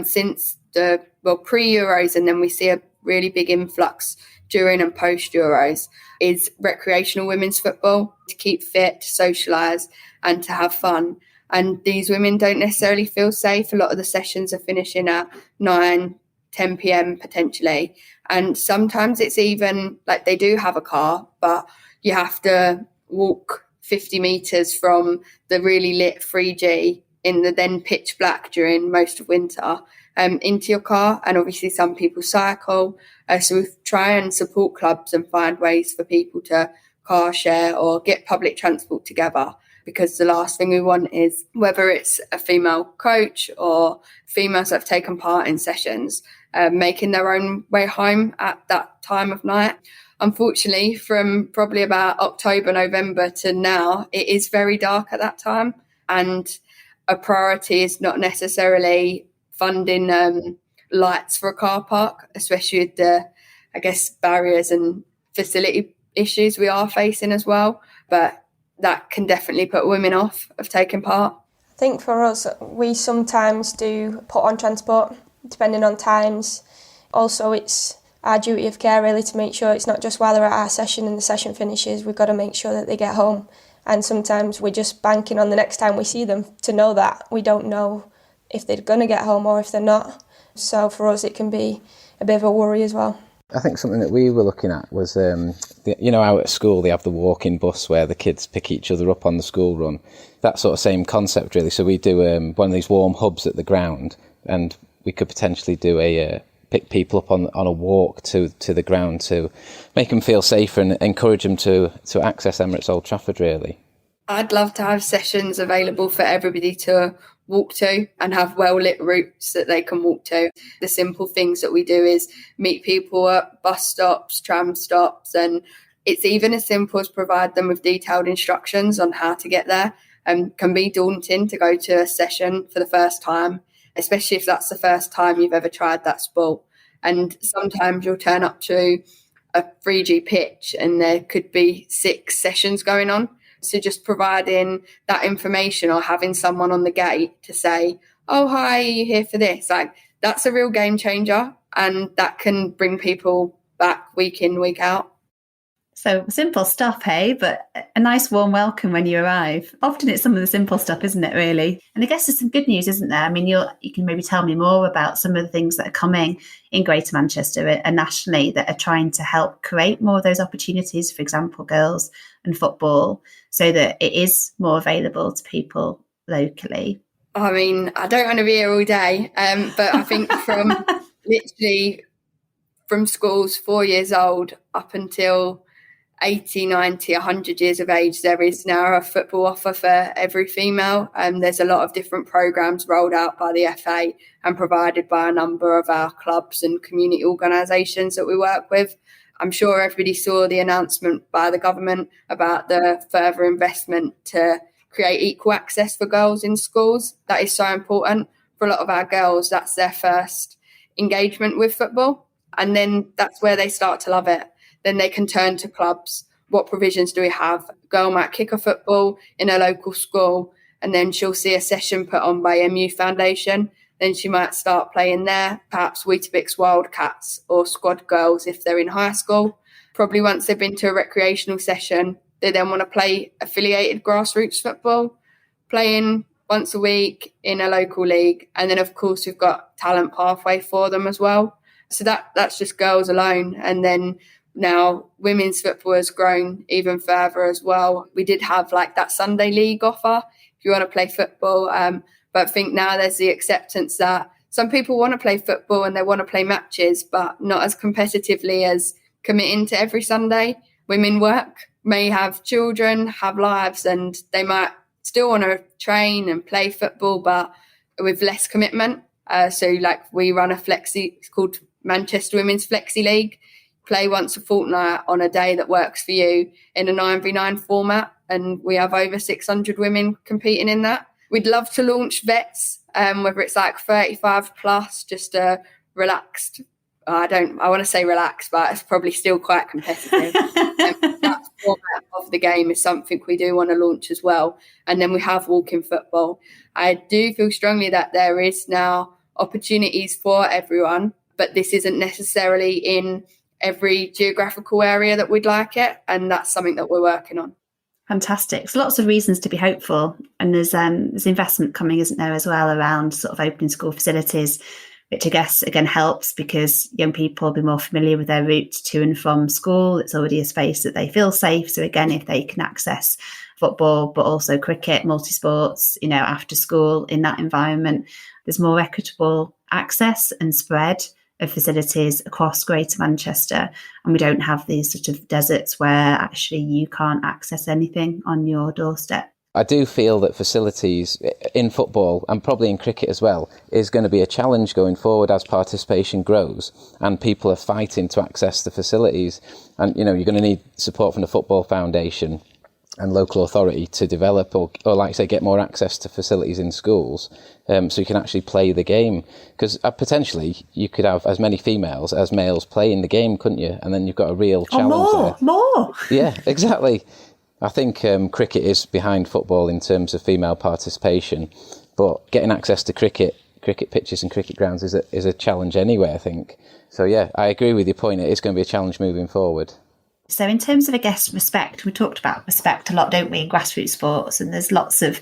Since the pre-Euros, and then we see a really big influx during and post-Euros, is recreational women's football, to keep fit, to socialise and to have fun. And these women don't necessarily feel safe. A lot of the sessions are finishing at 9, 10 p.m. potentially. And sometimes it's even like they do have a car, but you have to walk 50 metres from the really lit 3G in the then pitch black during most of winter into your car. And obviously some people cycle. So we try and support clubs and find ways for people to car share or get public transport together, because the last thing we want is, whether it's a female coach or females that have taken part in sessions, making their own way home at that time of night. Unfortunately, from probably about October, November to now, it is very dark at that time. And a priority is not necessarily funding lights for a car park, especially with the, barriers and facility issues we are facing as well. But that can definitely put women off of taking part. I think for us, we sometimes do put on transport, depending on times. Also, it's our duty of care really to make sure it's not just while they're at our session and the session finishes, we've got to make sure that they get home. And sometimes we're just banking on the next time we see them to know that. We don't know if they're going to get home or if they're not. So for us, it can be a bit of a worry as well. I think something that we were looking at was, out at school they have the walking bus where the kids pick each other up on the school run. That sort of same concept really. So we do one of these warm hubs at the ground, and we could potentially do pick people up on a walk to the ground to make them feel safer and encourage them to access Emirates Old Trafford really. I'd love to have sessions available for everybody to walk to and have well-lit routes that they can walk to. The simple things that we do is meet people at bus stops, tram stops, and it's even as simple as provide them with detailed instructions on how to get there. Can be daunting to go to a session for the first time, especially if that's the first time you've ever tried that sport. And sometimes you'll turn up to a 3G pitch and there could be 6 sessions going on. So just providing that information or having someone on the gate to say, oh, hi, are you here for this? That's a real game changer, and that can bring people back week in, week out. So simple stuff, hey, but a nice warm welcome when you arrive. Often it's some of the simple stuff, isn't it, really? And I guess there's some good news, isn't there? I mean, you can maybe tell me more about some of the things that are coming in Greater Manchester and nationally that are trying to help create more of those opportunities, for example, girls and football, so that it is more available to people locally. I mean, I don't want to be here all day, but I think from literally from schools 4 years old up until 80, 90, 100 years of age, there is now a football offer for every female. There's a lot of different programmes rolled out by the FA and provided by a number of our clubs and community organisations that we work with. I'm sure everybody saw the announcement by the government about the further investment to create equal access for girls in schools. That is so important for a lot of our girls. That's their first engagement with football, and then that's where they start to love it. Then they can turn to clubs. What provisions do we have? A girl might kick a football in a local school, and then she'll see a session put on by MU Foundation, then she might start playing there, perhaps Weetabix Wildcats or squad girls if they're in high school. Probably once they've been to a recreational session, they then want to play affiliated grassroots football, playing once a week in a local league. And then, of course, we've got talent pathway for them as well. So that's just girls alone. And then now women's football has grown even further as well. We did have like that Sunday league offer if you want to play football. But I think now there's the acceptance that some people want to play football and they want to play matches, but not as competitively as committing to every Sunday. Women may have children, have lives, and they might still want to train and play football, but with less commitment. So like we run a flexi, it's called Manchester Women's Flexi League. Play once a fortnight on a day that works for you in a 9v9 format. And we have over 600 women competing in that. We'd love to launch vets, whether it's like 35 plus, just a relaxed, I want to say relaxed, but it's probably still quite competitive. That format of the game is something we do want to launch as well. And then we have walking football. I do feel strongly that there is now opportunities for everyone, but this isn't necessarily in every geographical area that we'd like it. And that's something that we're working on. Fantastic. There's lots of reasons to be hopeful. And there's investment coming, isn't there, as well, around sort of opening school facilities, which I guess, again, helps because young people will be more familiar with their routes to and from school. It's already a space that they feel safe. So again, if they can access football, but also cricket, multi-sports, after school in that environment, there's more equitable access and spread of facilities across Greater Manchester, and we don't have these sort of deserts where actually you can't access anything on your doorstep. I do feel that facilities in football and probably in cricket as well is going to be a challenge going forward as participation grows and people are fighting to access the facilities. And, you're going to need support from the Football Foundation and local authority to develop or like I say, get more access to facilities in schools so you can actually play the game. Because potentially you could have as many females as males playing the game, couldn't you? And then you've got a real challenge. More. Yeah, exactly. I think cricket is behind football in terms of female participation, but getting access to cricket pitches and cricket grounds is a challenge anyway, I think. So yeah, I agree with your point. It is going to be a challenge moving forward. So in terms of, I guess, respect, we talked about respect a lot, don't we, in grassroots sports, and there's lots of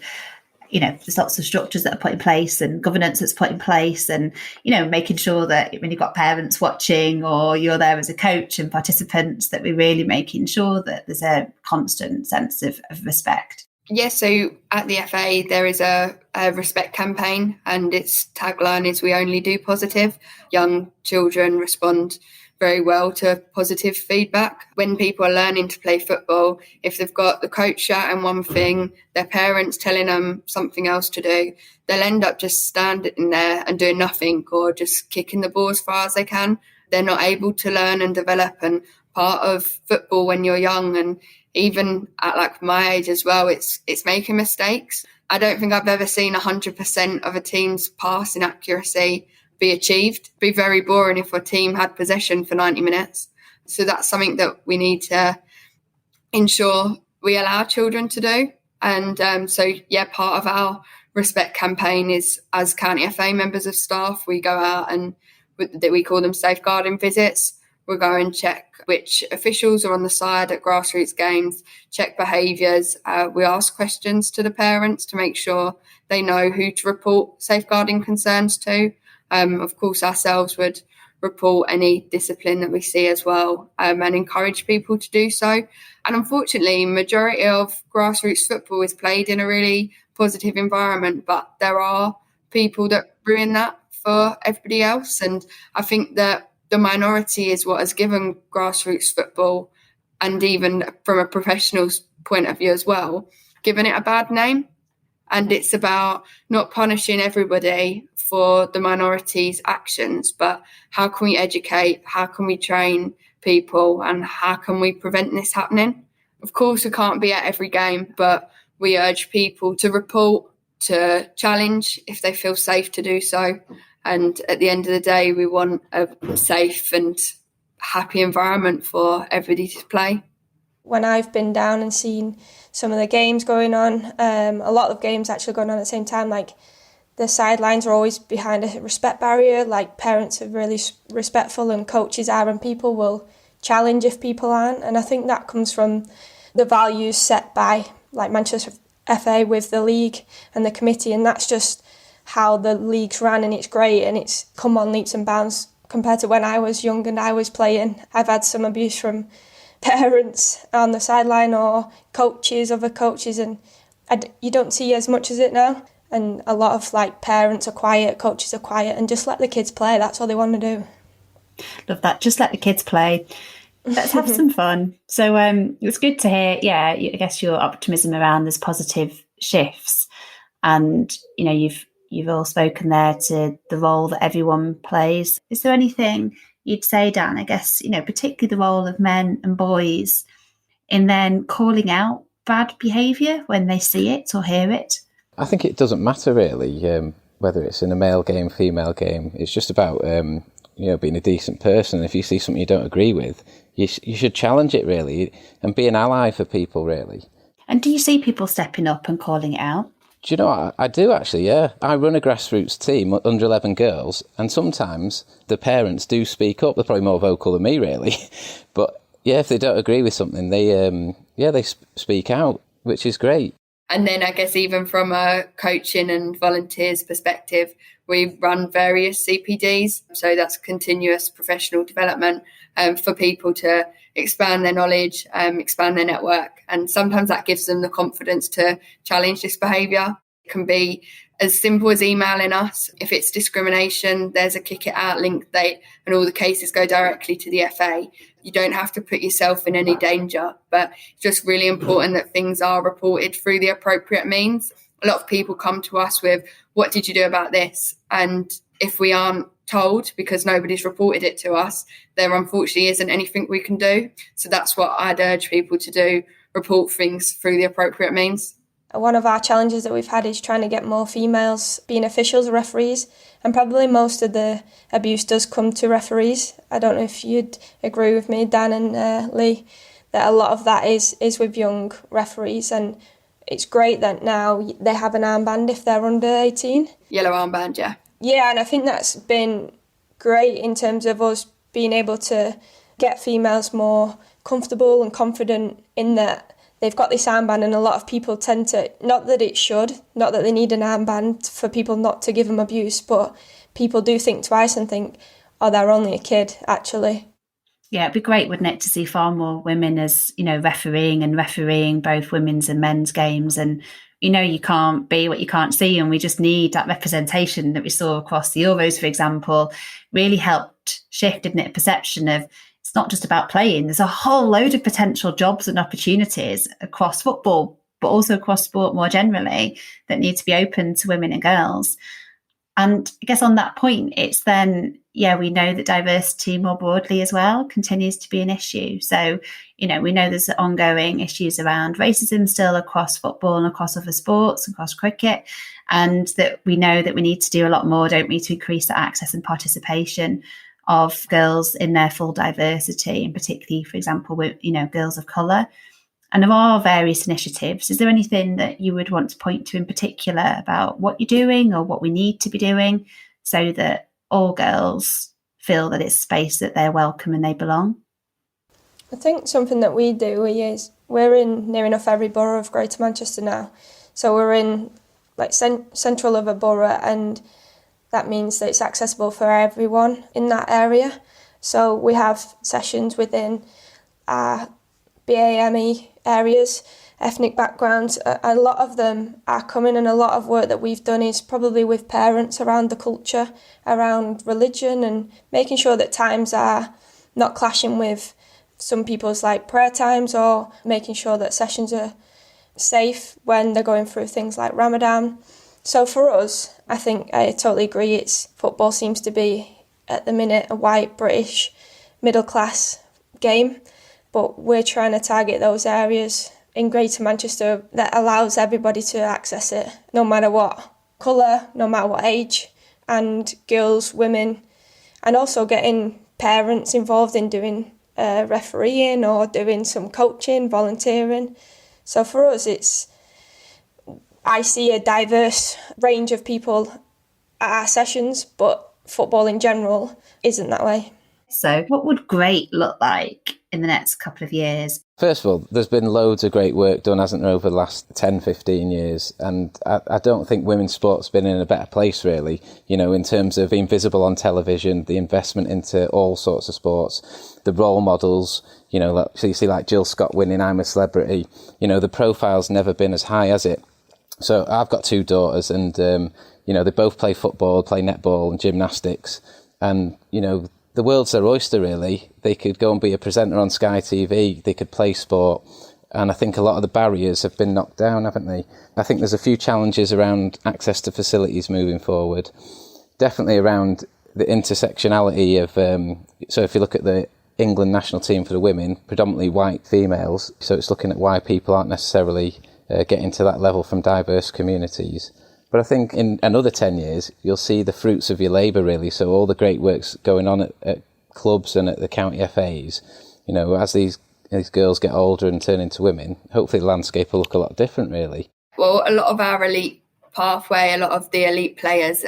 structures that are put in place and governance that's put in place and, making sure that when you've got parents watching or you're there as a coach and participants, that we're really making sure that there's a constant sense of respect. Yes, so at the FA there is a respect campaign and its tagline is "We only do positive." Young children respond very well to positive feedback. When people are learning to play football, if they've got the coach shouting one thing, their parents telling them something else to do, they'll end up just standing there and doing nothing or just kicking the ball as far as they can. They're not able to learn and develop. And part of football when you're young, and even at like my age as well, it's making mistakes. I don't think I've ever seen 100% of a team's passing accuracy be achieved. It'd be very boring if a team had possession for 90 minutes. So that's something that we need to ensure we allow children to do. And part of our respect campaign is, as County FA members of staff, we go out and we call them safeguarding visits. We'll go and check which officials are on the side at grassroots games, check behaviours. We ask questions to the parents to make sure they know who to report safeguarding concerns to. Of course, ourselves would report any discipline that we see as well, and encourage people to do so. And unfortunately, majority of grassroots football is played in a really positive environment, but there are people that ruin that for everybody else. And I think that the minority is what has given grassroots football, and even from a professional point of view as well, given it a bad name. And it's about not punishing everybody for the minority's actions, but how can we educate, how can we train people, and how can we prevent this happening? Of course, we can't be at every game, but we urge people to report, to challenge if they feel safe to do so. And at the end of the day, we want a safe and happy environment for everybody to play. When I've been down and seen some of the games going on, a lot of games actually going on at the same time, like the sidelines are always behind a respect barrier, like parents are really respectful and coaches are, and people will challenge if people aren't. And I think that comes from the values set by like Manchester FA with the league and the committee, and that's just how the league's ran, and it's great, and it's come on leaps and bounds compared to when I was young and I was playing. I've had some abuse from parents on the sideline or coaches, other coaches, and you don't see as much as it now. And a lot of like parents are quiet, coaches are quiet, and just let the kids play. That's all they want to do. Love that. Just let the kids play. Let's have some fun. So it's good to hear, I guess your optimism around there's positive shifts. And, you've all spoken there to the role that everyone plays. Is there anything you'd say, Dan, I guess, particularly the role of men and boys in then calling out bad behaviour when they see it or hear it? I think it doesn't matter really whether it's in a male game, female game. It's just about being a decent person. If you see something you don't agree with, you should challenge it really and be an ally for people really. And do you see people stepping up and calling it out? Do you know what? I do actually, yeah. I run a grassroots team, under 11 girls, and sometimes the parents do speak up. They're probably more vocal than me really, but yeah, if they don't agree with something, they speak out, which is great. And then I guess even from a coaching and volunteers perspective, we run various CPDs. So that's continuous professional development for people to expand their knowledge, expand their network. And sometimes that gives them the confidence to challenge this behaviour. It can be as simple as emailing us. If it's discrimination, there's a kick it out link and all the cases go directly to the FA. You don't have to put yourself in any danger, but it's just really important that things are reported through the appropriate means. A lot of people come to us with, what did you do about this? And if we aren't told because nobody's reported it to us, there unfortunately isn't anything we can do. So that's what I'd urge people to do, report things through the appropriate means. One of our challenges that we've had is trying to get more females being officials or referees, and probably most of the abuse does come to referees. I don't know if you'd agree with me, Dan and Lee, that a lot of that is with young referees, and it's great that now they have an armband if they're under 18. Yellow armband, yeah. Yeah, and I think that's been great in terms of us being able to get females more comfortable and confident in that they've got this armband, and a lot of people tend to, not that they need an armband for people not to give them abuse, but people do think twice and think, oh, they're only a kid, actually. Yeah, it'd be great, wouldn't it, to see far more women as, refereeing both women's and men's games. And, you can't be what you can't see. And we just need that representation that we saw across the Euros, for example, really helped shift, didn't it, perception of it's not just about playing. There's a whole load of potential jobs and opportunities across football, but also across sport more generally, that need to be open to women and girls. And I guess on that point, it's then, we know that diversity more broadly as well continues to be an issue. So, we know there's ongoing issues around racism still across football and across other sports, across cricket, and that we know that we need to do a lot more, don't we, to increase the access and participation of girls in their full diversity, and particularly, for example, with, girls of colour. And there are various initiatives. Is there anything that you would want to point to in particular about what you're doing or what we need to be doing so that all girls feel that it's a space that they're welcome and they belong? I think something that we do is we're in near enough every borough of Greater Manchester now. So we're in central of a borough, and that means that it's accessible for everyone in that area. So we have sessions within our BAME areas, ethnic backgrounds. A lot of them are coming, and a lot of work that we've done is probably with parents around the culture, around religion, and making sure that times are not clashing with some people's prayer times, or making sure that sessions are safe when they're going through things like Ramadan. So for us, I think I totally agree, football seems to be at the minute a white British middle class game, but we're trying to target those areas in Greater Manchester that allows everybody to access it, no matter what colour, no matter what age, and girls, women, and also getting parents involved in doing refereeing or doing some coaching, volunteering. So for us, I see a diverse range of people at our sessions, but football in general isn't that way. So what would great look like in the next couple of years? First of all, there's been loads of great work done, hasn't there, over the last 10, 15 years. And I don't think women's sport's been in a better place, really, in terms of being visible on television, the investment into all sorts of sports, the role models, so you see like Jill Scott winning I'm a Celebrity, the profile's never been as high as it. So I've got 2 daughters and, they both play football, play netball and gymnastics. And, the world's their oyster, really. They could go and be a presenter on Sky TV. They could play sport. And I think a lot of the barriers have been knocked down, haven't they? I think there's a few challenges around access to facilities moving forward. Definitely around the intersectionality of... so if you look at the England national team for the women, predominantly white females. So it's looking at why people aren't necessarily getting to that level from diverse communities. But I think in another 10 years, you'll see the fruits of your labour, really. So all the great work's going on at clubs and at the county FAs. As these girls get older and turn into women, hopefully the landscape will look a lot different, really. Well, a lot of our elite pathway, a lot of the elite players,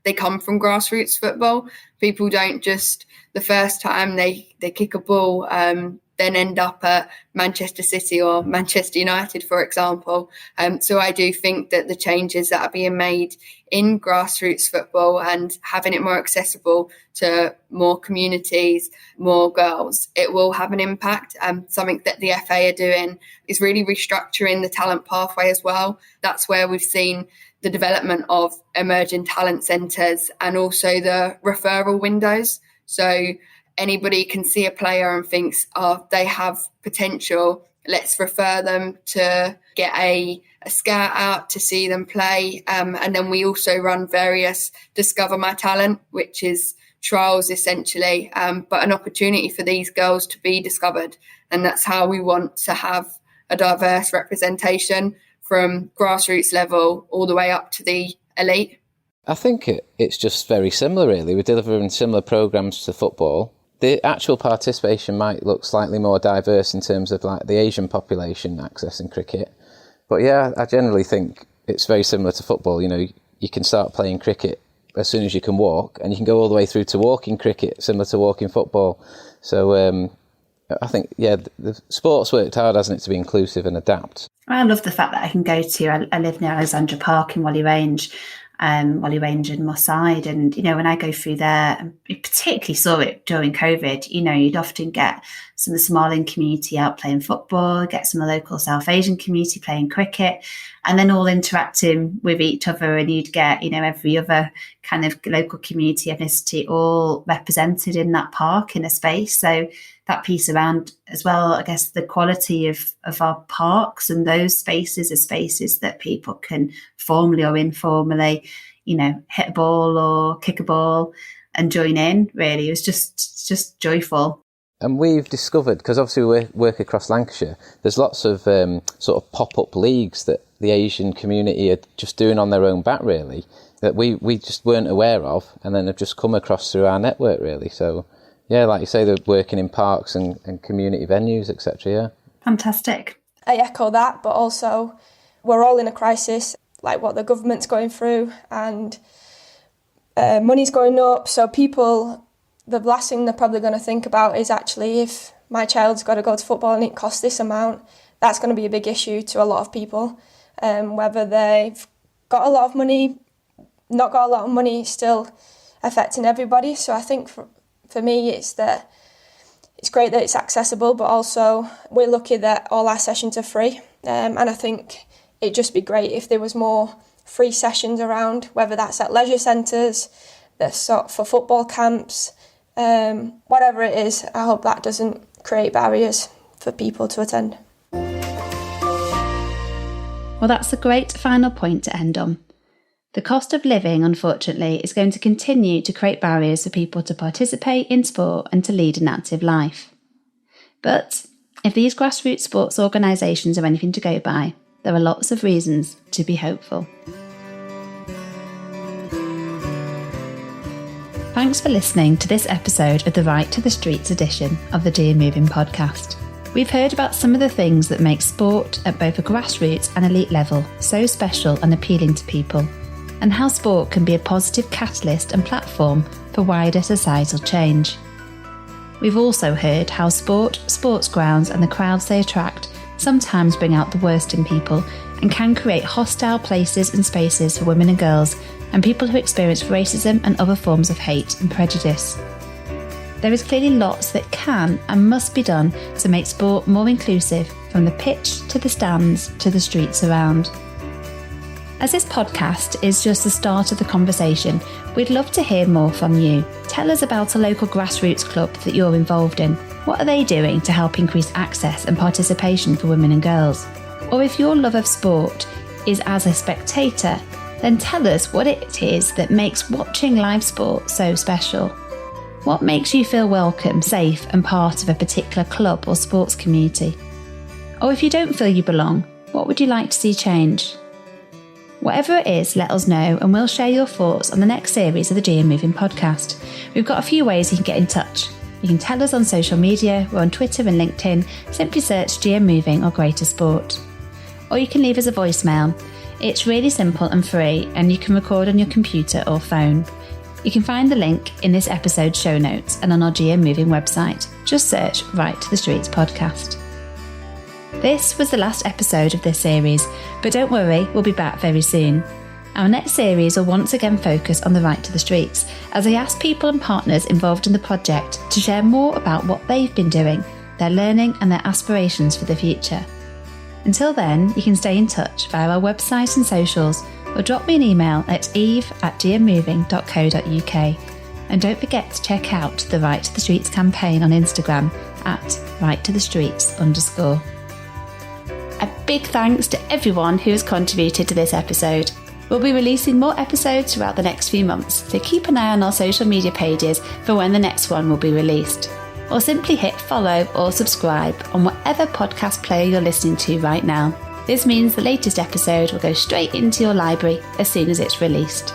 they come from grassroots football. People don't just, the first time they kick a ball, then end up at Manchester City or Manchester United, for example. So I do think that the changes that are being made in grassroots football and having it more accessible to more communities, more girls, it will have an impact. Something that the FA are doing is really restructuring the talent pathway as well. That's where we've seen the development of emerging talent centres and also the referral windows. So anybody can see a player and thinks, they have potential. Let's refer them to get a scout out to see them play. And then we also run various Discover My Talent, which is trials essentially, but an opportunity for these girls to be discovered. And that's how we want to have a diverse representation from grassroots level all the way up to the elite. I think it's just very similar, really. We're delivering similar programmes to football. The actual participation might look slightly more diverse in terms of like the Asian population accessing cricket. But yeah, I generally think it's very similar to football. You can start playing cricket as soon as you can walk, and you can go all the way through to walking cricket, similar to walking football. So I think, the sport's worked hard, hasn't it, to be inclusive and adapt. I love the fact that I can go to, I live near Alexandra Park in Whalley Range and Moss Side. And, when I go through there, and we particularly saw it during COVID, you'd often get some of the Somalian community out playing football, get some of the local South Asian community playing cricket, and then all interacting with each other. And you'd get, every other kind of local community, ethnicity, all represented in that park in a space. So that piece around as well, I guess, the quality of our parks and those spaces are spaces that people can formally or informally, hit a ball or kick a ball and join in. Really, it was just joyful. And we've discovered, because obviously we work across Lancashire, there's lots of sort of pop-up leagues that the Asian community are just doing on their own bat, really, that we just weren't aware of, and then have just come across through our network, really. So, yeah, like you say, they're working in parks and community venues, etc. Yeah, fantastic. I echo that, but also we're all in a crisis, like what the government's going through, and money's going up. So people, the last thing they're probably going to think about is actually if my child's got to go to football and it costs this amount, that's going to be a big issue to a lot of people. Whether they've got a lot of money, not got a lot of money, it's still affecting everybody. So I think for me, it's great that it's accessible, but also we're lucky that all our sessions are free. And I think it'd just be great if there was more free sessions around, whether that's at leisure centres, for football camps, whatever it is. I hope that doesn't create barriers for people to attend. Well, that's a great final point to end on. The cost of living, unfortunately, is going to continue to create barriers for people to participate in sport and to lead an active life. But if these grassroots sports organisations are anything to go by, there are lots of reasons to be hopeful. Thanks for listening to this episode of the Right to the Streets edition of the Dear Moving podcast. We've heard about some of the things that make sport at both a grassroots and elite level so special and appealing to people, and how sport can be a positive catalyst and platform for wider societal change. We've also heard how sport, sports grounds and the crowds they attract sometimes bring out the worst in people and can create hostile places and spaces for women and girls and people who experience racism and other forms of hate and prejudice. There is clearly lots that can and must be done to make sport more inclusive, from the pitch to the stands to the streets around. As this podcast is just the start of the conversation, we'd love to hear more from you. Tell us about a local grassroots club that you're involved in. What are they doing to help increase access and participation for women and girls? Or if your love of sport is as a spectator, then tell us what it is that makes watching live sport so special. What makes you feel welcome, safe and part of a particular club or sports community? Or if you don't feel you belong, what would you like to see change? Whatever it is, let us know and we'll share your thoughts on the next series of the GM Moving podcast. We've got a few ways you can get in touch. You can tell us on social media. We're on Twitter and LinkedIn. Simply search GM Moving or Greater Sport. Or you can leave us a voicemail. It's really simple and free, and you can record on your computer or phone. You can find the link in this episode's show notes and on our GM Moving website. Just search Right to the Streets podcast. This was the last episode of this series, but don't worry, we'll be back very soon. Our next series will once again focus on the Right to the Streets, as I ask people and partners involved in the project to share more about what they've been doing, their learning and their aspirations for the future. Until then, you can stay in touch via our website and socials, or drop me an email at eve@gmmoving.co.uk. And don't forget to check out the Right to the Streets campaign on Instagram at righttothestreets_. A big thanks to everyone who has contributed to this episode. We'll be releasing more episodes throughout the next few months, so keep an eye on our social media pages for when the next one will be released. Or simply hit follow or subscribe on whatever podcast player you're listening to right now. This means the latest episode will go straight into your library as soon as it's released.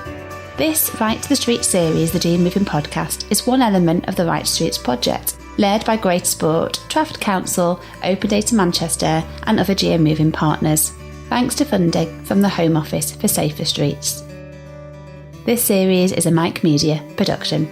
This Right to the Streets series, the GM Moving podcast, is one element of the Right to Streets project, led by Greater Sport, Trafford Council, Open Data Manchester and other GM Moving partners, thanks to funding from the Home Office for Safer Streets. This series is a Mike Media production.